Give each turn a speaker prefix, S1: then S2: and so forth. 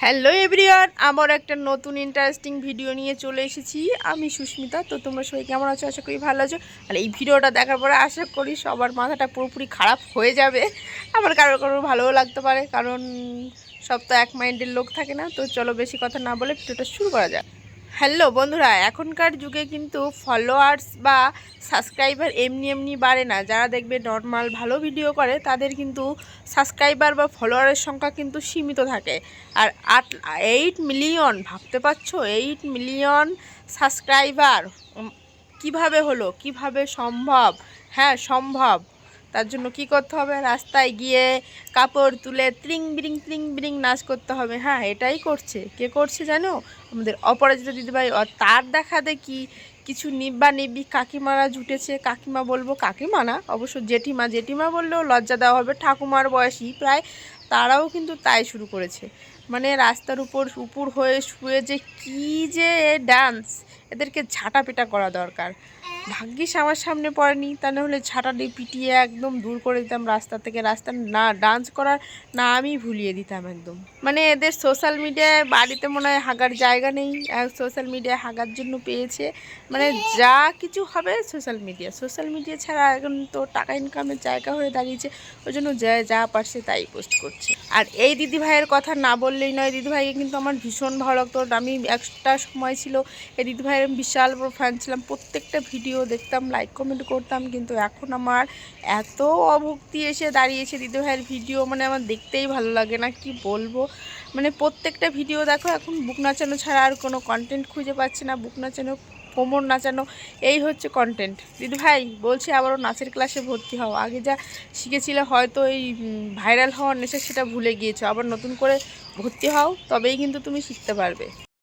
S1: Hello everyone, আমার একটা নতুন ইন্টারেস্টিং ভিডিও নিয়ে চলে এসেছি। আমি সুস্মিতা। তো তোমরা সবাই কেমন আছো? আশা করি ভালো আছো। আর এই ভিডিওটা দেখার পরে আশা করি সবার মাথাটা পুরোপুরি খারাপ হয়ে যাবে। আবার কারোর কারোর ভালোও লাগতে পারে, কারণ সব তো এক মাইন্ডের লোক থাকে না। তো চলো বেশি কথা না বলে ভিডিওটা শুরু করা যাক। হ্যালো বন্ধুরা, এখনকার যুগে কিন্তু ফলোয়ার্স বা সাবস্ক্রাইবার এমনি এমনি বাড়ে না। যারা দেখবে নর্মাল ভালো ভিডিও করে তাদের কিন্তু সাবস্ক্রাইবার বা ফলোয়ারের সংখ্যা কিন্তু সীমিত থাকে। আর 8 মিলিয়ন, ভাবতে পারছো? 8 মিলিয়ন সাবস্ক্রাইবার কিভাবে হলো, কিভাবে সম্ভব? হ্যাঁ সম্ভব। তার জন্য কি করতে হবে? রাস্তায় গিয়ে কাপড় তুলে ত্রিং বিরিং নাচ করতে হবে। হ্যাঁ, এটাই করছে। কে করছে জানো? আমাদের অপরাজিতা দিদিভাই। তার দেখা দেখি কিছু নিব্বা নিব্বি কাকিমারা জুটেছে। কাকিমা বলবো, কাকিমা না, অবশ্য জেঠিমা। জেঠিমা বললেও লজ্জা দেওয়া হবে, ঠাকুমার বয়সী প্রায়। তারাও কিন্তু তাই শুরু করেছে। মানে রাস্তার উপর হয়ে শুয়ে যে কি যে ডান্স, এদেরকে ঝাঁটাপিটা করা দরকার। ভাগ্যিস আমার সামনে পড়েনি, তা নাহলে ঝাঁটাটি পিটিয়ে একদম দূর করে দিতাম রাস্তা থেকে। রাস্তা না ডান্স করার না আমি ভুলিয়ে দিতাম একদম। মানে এদের সোশ্যাল মিডিয়ায় বাড়িতে মনে হয় হাগার জায়গা নেই, সোশ্যাল মিডিয়ায় হাগার জন্য পেয়েছে। মানে যা কিছু হবে সোশ্যাল মিডিয়া ছাড়া এখন তো টাকা ইনকামের জায়গা হয়ে দাঁড়িয়েছে। ওই জন্য যা পারছে তাই পোস্ট করছে। আর এই দিদিভাইয়ের কথা না বললেই নয়। দিদিভাইকে কিন্তু আমার ভীষণ ভালো লাগতো। আমি একটা সময় ছিল এই দিদিভাইয়ের বিশাল বড় ফ্যান ছিলাম। প্রত্যেকটা ভিডিও দেখতাম, লাইক কমেন্ট করতাম। কিন্তু এখন আমার এত অভক্তি এসে দাঁড়িয়েছে দিদিভাইয়ের ভিডিও, মানে আমার দেখতেই ভালো লাগে না, কি বলবো। মানে প্রত্যেকটা ভিডিও দেখো, এখন বুক নাচানো ছাড়া আর কোনো কন্টেন্ট খুঁজে পাচ্ছি না। বুক নাচানো, কোমর নাচানো, এই হচ্ছে কন্টেন্ট। দিদিভাই বলছি আবারও নাচের ক্লাসে ভর্তি হও। আগে যা শিখেছিলে হয়তো এই ভাইরাল হওয়ার নেশা, সেটা ভুলে গিয়েছো। আবার নতুন করে ভর্তি হও, তবেই কিন্তু তুমি শিখতে পারবে।